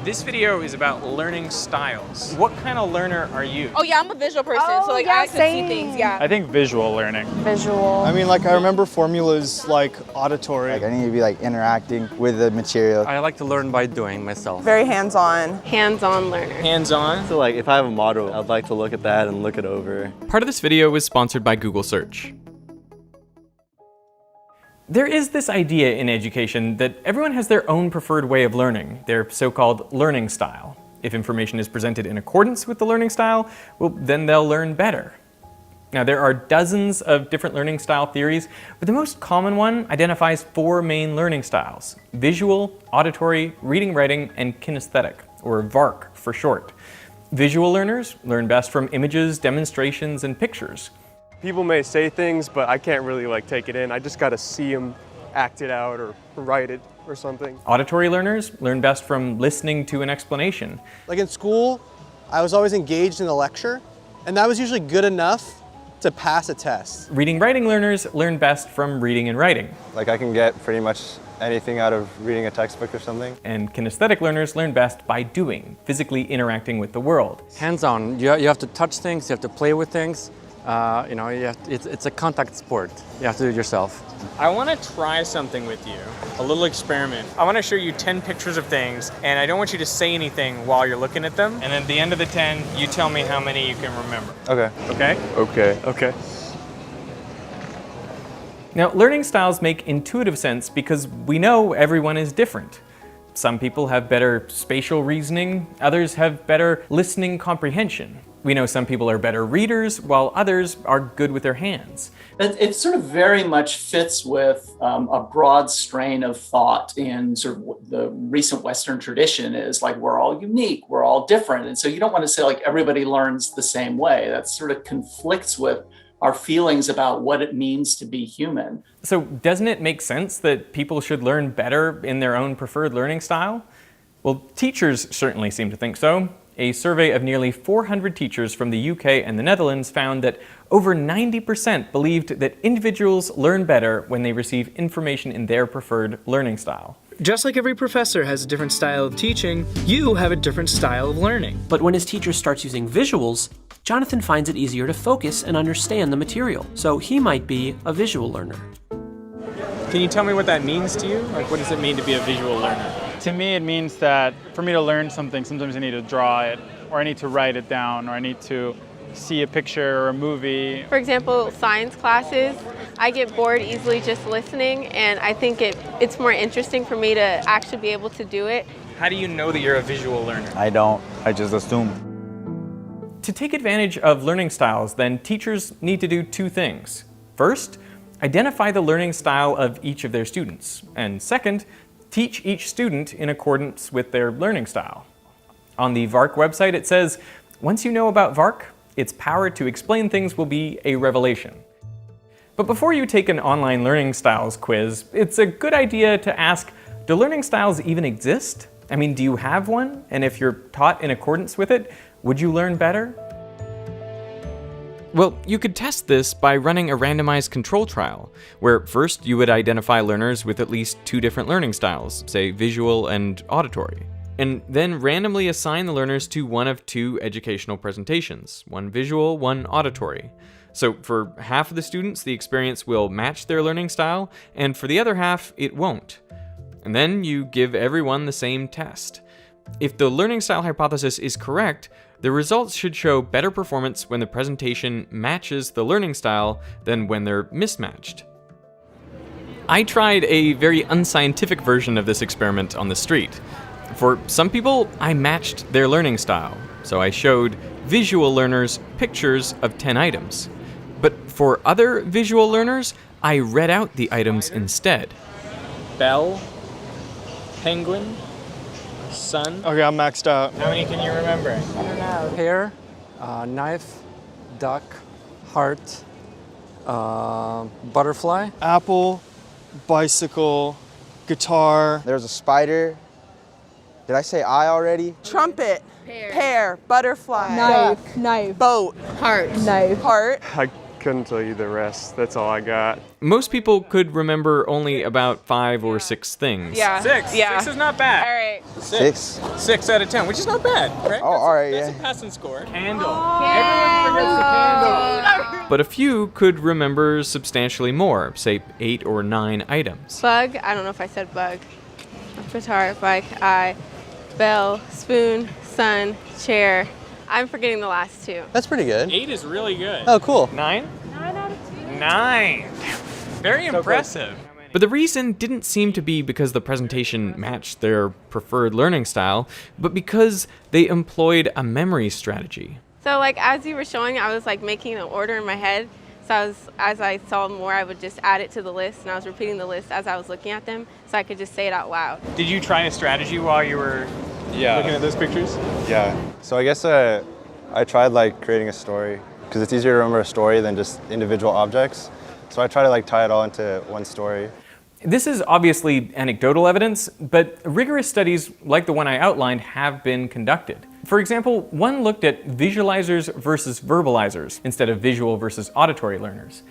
This video is about learning styles. What kind of learner are you? Oh yeah, I'm a visual person, so like yeah, I can see things, yeah. I think visual learning. Visual. I mean, like I remember formulas like auditory. Like I need to be like interacting with the material. I like to learn by doing myself. Very hands-on. Hands-on learner. Hands-on? So like if I have a model, I'd like to look at that and look it over. Part of this video was sponsored by Google Search. There is this idea in education that everyone has their own preferred way of learning, their so-called learning style. If information is presented in accordance with the learning style, well, then they'll learn better. Now, there are dozens of different learning style theories, but the most common one identifies 4 main learning styles: visual, auditory, reading, writing, and kinesthetic, or VARK for short. Visual learners learn best from images, demonstrations, and pictures. People may say things, but I can't really like take it in. I just gotta see them act it out or write it or something. Auditory learners learn best from listening to an explanation. Like in school, I was always engaged in the lecture, and that was usually good enough to pass a test. Reading, writing learners learn best from reading and writing. Like I can get pretty much anything out of reading a textbook or something. And kinesthetic learners learn best by doing, physically interacting with the world. Hands-on. You have to touch things, you have to play with things. It's a contact sport. You have to do it yourself. I want to try something with you, a little experiment. I want to show you 10 pictures of things, and I don't want you to say anything while you're looking at them. And at the end of the 10, you tell me how many you can remember. Okay. Okay? Okay. Now, learning styles make intuitive sense because we know everyone is different. Some people have better spatial reasoning, others have better listening comprehension. We know some people are better readers, while others are good with their hands. It sort of very much fits with a broad strain of thought in sort of the recent Western tradition is like, we're all unique, we're all different. And so you don't want to say like everybody learns the same way. That sort of conflicts with our feelings about what it means to be human. So doesn't it make sense that people should learn better in their own preferred learning style? Well, teachers certainly seem to think so. A survey of nearly 400 teachers from the UK and the Netherlands found that over 90% believed that individuals learn better when they receive information in their preferred learning style. Just like every professor has a different style of teaching, you have a different style of learning. But when his teacher starts using visuals, Jonathan finds it easier to focus and understand the material, so he might be a visual learner. Can you tell me what that means to you? Like, what does it mean to be a visual learner? To me, it means that for me to learn something, sometimes I need to draw it, or I need to write it down, or I need to see a picture or a movie. For example, science classes, I get bored easily just listening, and I think it's more interesting for me to actually be able to do it. How do you know that you're a visual learner? I don't. I just assume. To take advantage of learning styles, then teachers need to do 2 things. First, identify the learning style of each of their students. And second, teach each student in accordance with their learning style. On the VARK website, it says, once you know about VARK, its power to explain things will be a revelation. But before you take an online learning styles quiz, it's a good idea to ask, do learning styles even exist? I mean, do you have one? And if you're taught in accordance with it, would you learn better? Well, you could test this by running a randomized control trial, where first you would identify learners with at least 2 different learning styles, say visual and auditory, and then randomly assign the learners to one of 2 educational presentations, one visual, one auditory. So for half of the students, the experience will match their learning style, and for the other half, it won't. And then you give everyone the same test. If the learning style hypothesis is correct, the results should show better performance when the presentation matches the learning style than when they're mismatched. I tried a very unscientific version of this experiment on the street. For some people, I matched their learning style, so I showed visual learners pictures of 10 items. But for other visual learners, I read out the items instead. Bell, penguin, sun. Okay, I'm maxed out. How many can you remember? I don't know. Pear, knife, duck, heart, butterfly. Apple, bicycle, guitar. There's a spider. Did I say I already? Trumpet. Pear. Butterfly. Knife. Boat. Heart. Knife. Heart. I couldn't tell you the rest. That's all I got. Most people could remember only about 5 or 6 things. Yeah. 6. Yeah. 6 is not bad. All right. 6. 6 out of 10, which is not bad, right? Oh, all right, That's yeah. a passing score. Candle. But a few could remember substantially more, say 8 or 9 items. Bug. I don't know if I said bug. Guitar, bike, eye, bell, spoon, sun, chair. I'm forgetting the last 2. That's pretty good. 8 is really good. Oh, cool. 9? 9 out of 10. 9. Very impressive. But the reason didn't seem to be because the presentation matched their preferred learning style, but because they employed a memory strategy. So like as you were showing, I was like making an order in my head. So as I saw more, I would just add it to the list, and I was repeating the list as I was looking at them, so I could just say it out loud. Did you try a strategy while you were looking at those pictures? Yeah. So I guess I tried like creating a story because it's easier to remember a story than just individual objects. So I try to like tie it all into one story. This is obviously anecdotal evidence, but rigorous studies like the one I outlined have been conducted. For example, one looked at visualizers versus verbalizers instead of visual versus auditory learners.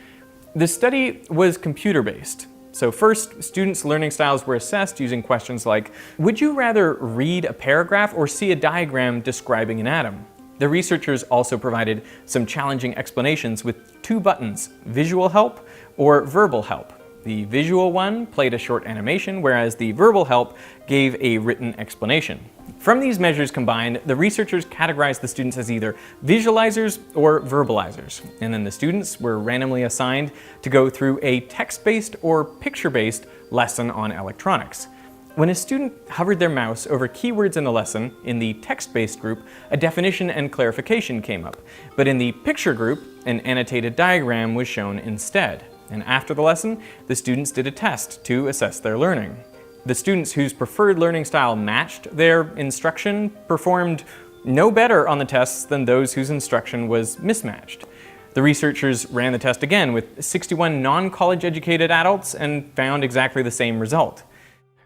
The study was computer-based. So first, students' learning styles were assessed using questions like, would you rather read a paragraph or see a diagram describing an atom? The researchers also provided some challenging explanations with 2 buttons, visual help or verbal help. The visual one played a short animation, whereas the verbal help gave a written explanation. From these measures combined, the researchers categorized the students as either visualizers or verbalizers, and then the students were randomly assigned to go through a text-based or picture-based lesson on electronics. When a student hovered their mouse over keywords in the lesson, in the text-based group, a definition and clarification came up, but in the picture group, an annotated diagram was shown instead. And after the lesson, the students did a test to assess their learning. The students whose preferred learning style matched their instruction performed no better on the tests than those whose instruction was mismatched. The researchers ran the test again with 61 non-college educated adults and found exactly the same result.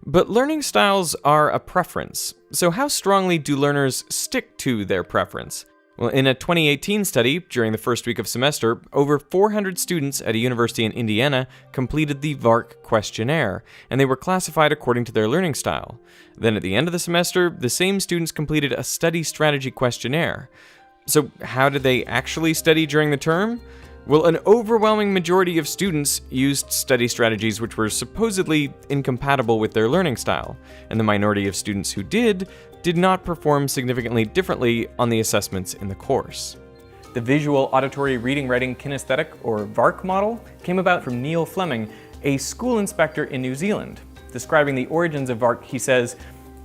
But learning styles are a preference, so how strongly do learners stick to their preference? Well, in a 2018 study, during the first week of semester, over 400 students at a university in Indiana completed the VARC questionnaire, and they were classified according to their learning style. Then at the end of the semester, the same students completed a study strategy questionnaire. So how did they actually study during the term? Well, an overwhelming majority of students used study strategies which were supposedly incompatible with their learning style, and the minority of students who did not perform significantly differently on the assessments in the course. The visual, auditory, reading, writing, kinesthetic, or VARC model came about from Neil Fleming, a school inspector in New Zealand. Describing the origins of VARC, he says,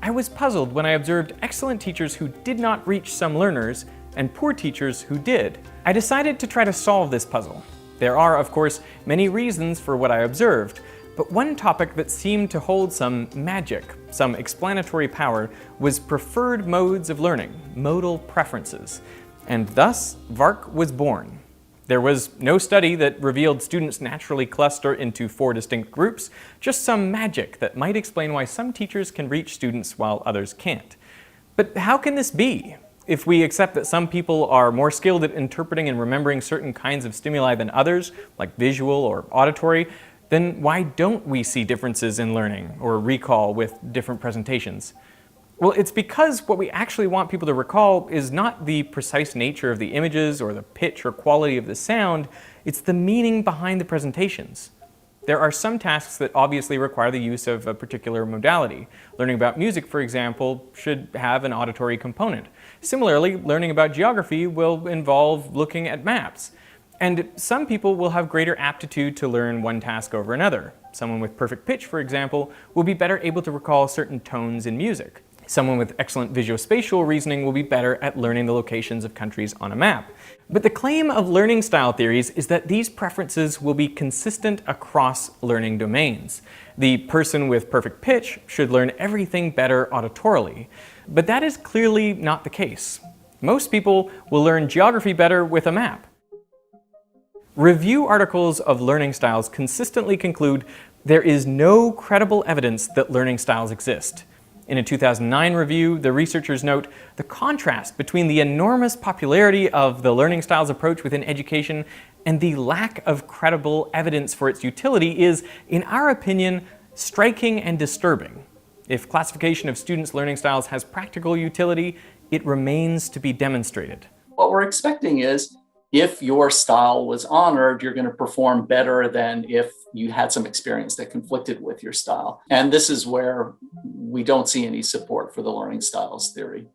"I was puzzled when I observed excellent teachers who did not reach some learners and poor teachers who did. I decided to try to solve this puzzle. There are, of course, many reasons for what I observed, but one topic that seemed to hold some magic, some explanatory power, was preferred modes of learning, modal preferences. And thus, VARC was born. There was no study that revealed students naturally cluster into 4 distinct groups, just some magic that might explain why some teachers can reach students while others can't. But how can this be? If we accept that some people are more skilled at interpreting and remembering certain kinds of stimuli than others, like visual or auditory, then why don't we see differences in learning or recall with different presentations? Well, it's because what we actually want people to recall is not the precise nature of the images or the pitch or quality of the sound, it's the meaning behind the presentations. There are some tasks that obviously require the use of a particular modality. Learning about music, for example, should have an auditory component. Similarly, learning about geography will involve looking at maps. And some people will have greater aptitude to learn one task over another. Someone with perfect pitch, for example, will be better able to recall certain tones in music. Someone with excellent visuospatial reasoning will be better at learning the locations of countries on a map. But the claim of learning style theories is that these preferences will be consistent across learning domains. The person with perfect pitch should learn everything better auditorily. But that is clearly not the case. Most people will learn geography better with a map. Review articles of learning styles consistently conclude there is no credible evidence that learning styles exist. In a 2009 review, the researchers note the contrast between the enormous popularity of the learning styles approach within education And the lack of credible evidence for its utility is, in our opinion, striking and disturbing. If classification of students' learning styles has practical utility, it remains to be demonstrated. What we're expecting is, if your style was honored, you're going to perform better than if you had some experience that conflicted with your style. And this is where we don't see any support for the learning styles theory.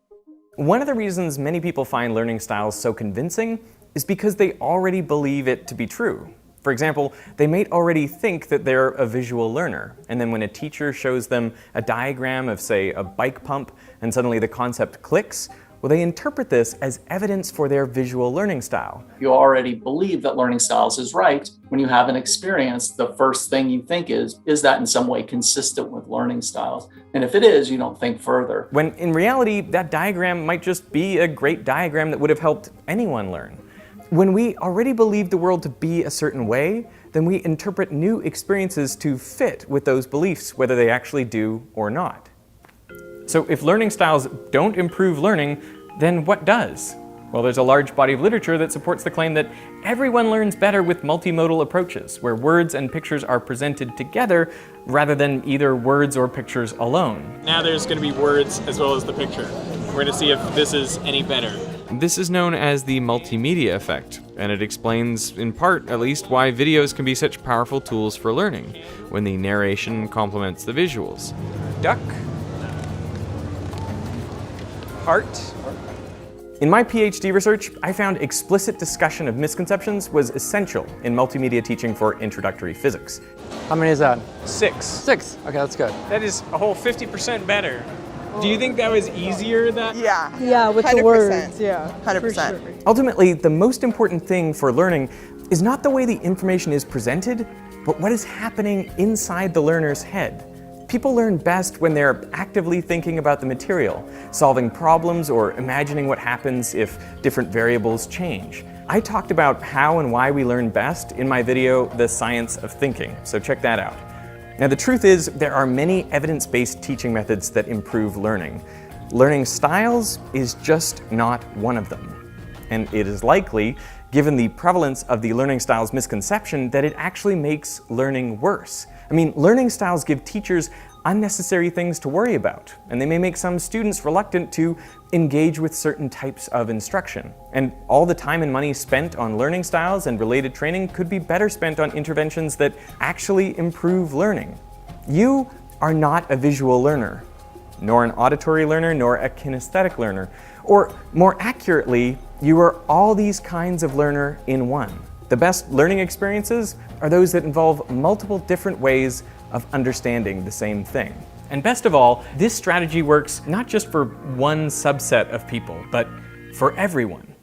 One of the reasons many people find learning styles so convincing is because they already believe it to be true. For example, they may already think that they're a visual learner, and then when a teacher shows them a diagram of, say, a bike pump, and suddenly the concept clicks, well, they interpret this as evidence for their visual learning style. You already believe that learning styles is right. When you have an experience, the first thing you think is that in some way consistent with learning styles? And if it is, you don't think further. When in reality, that diagram might just be a great diagram that would have helped anyone learn. When we already believe the world to be a certain way, then we interpret new experiences to fit with those beliefs, whether they actually do or not. So if learning styles don't improve learning, then what does? Well, there's a large body of literature that supports the claim that everyone learns better with multimodal approaches, where words and pictures are presented together rather than either words or pictures alone. Now there's going to be words as well as the picture. We're going to see if this is any better. This is known as the multimedia effect, and it explains, in part at least, why videos can be such powerful tools for learning, when the narration complements the visuals. Duck. Heart. In my PhD research, I found explicit discussion of misconceptions was essential in multimedia teaching for introductory physics. How many is that? 6. 6. Okay, that's good. That is a whole 50% better. Do you think that was easier? Yeah, with 100%. The words, yeah. 100%. Sure. Ultimately, the most important thing for learning is not the way the information is presented, but what is happening inside the learner's head. People learn best when they're actively thinking about the material, solving problems, or imagining what happens if different variables change. I talked about how and why we learn best in my video, The Science of Thinking, so check that out. Now, the truth is, there are many evidence-based teaching methods that improve learning. Learning styles is just not one of them. And it is likely, given the prevalence of the learning styles misconception, that it actually makes learning worse. I mean, learning styles give teachers unnecessary things to worry about, and they may make some students reluctant to engage with certain types of instruction. And all the time and money spent on learning styles and related training could be better spent on interventions that actually improve learning. You are not a visual learner, nor an auditory learner, nor a kinesthetic learner. Or more accurately, you are all these kinds of learner in one. The best learning experiences are those that involve multiple different ways of understanding the same thing. And best of all, this strategy works not just for one subset of people, but for everyone.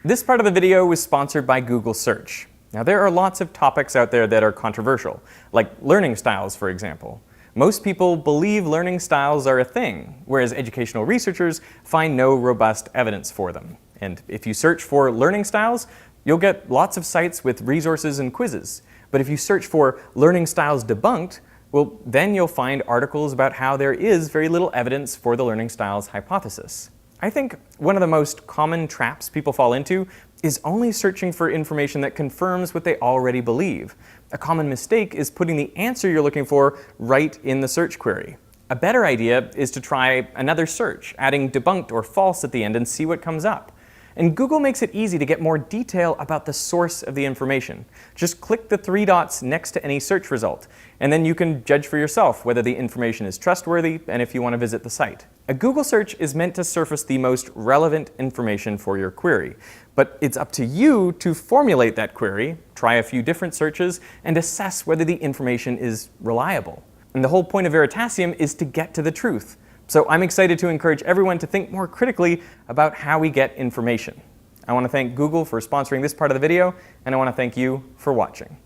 This part of the video was sponsored by Google Search. Now, there are lots of topics out there that are controversial, like learning styles, for example. Most people believe learning styles are a thing, whereas educational researchers find no robust evidence for them. And if you search for learning styles, you'll get lots of sites with resources and quizzes. But if you search for learning styles debunked, well, then you'll find articles about how there is very little evidence for the learning styles hypothesis. I think one of the most common traps people fall into is only searching for information that confirms what they already believe. A common mistake is putting the answer you're looking for right in the search query. A better idea is to try another search, adding debunked or false at the end, and see what comes up. And Google makes it easy to get more detail about the source of the information. Just click the 3 dots next to any search result, and then you can judge for yourself whether the information is trustworthy and if you want to visit the site. A Google search is meant to surface the most relevant information for your query, but it's up to you to formulate that query, try a few different searches, and assess whether the information is reliable. And the whole point of Veritasium is to get to the truth. So I'm excited to encourage everyone to think more critically about how we get information. I want to thank Google for sponsoring this part of the video, and I want to thank you for watching.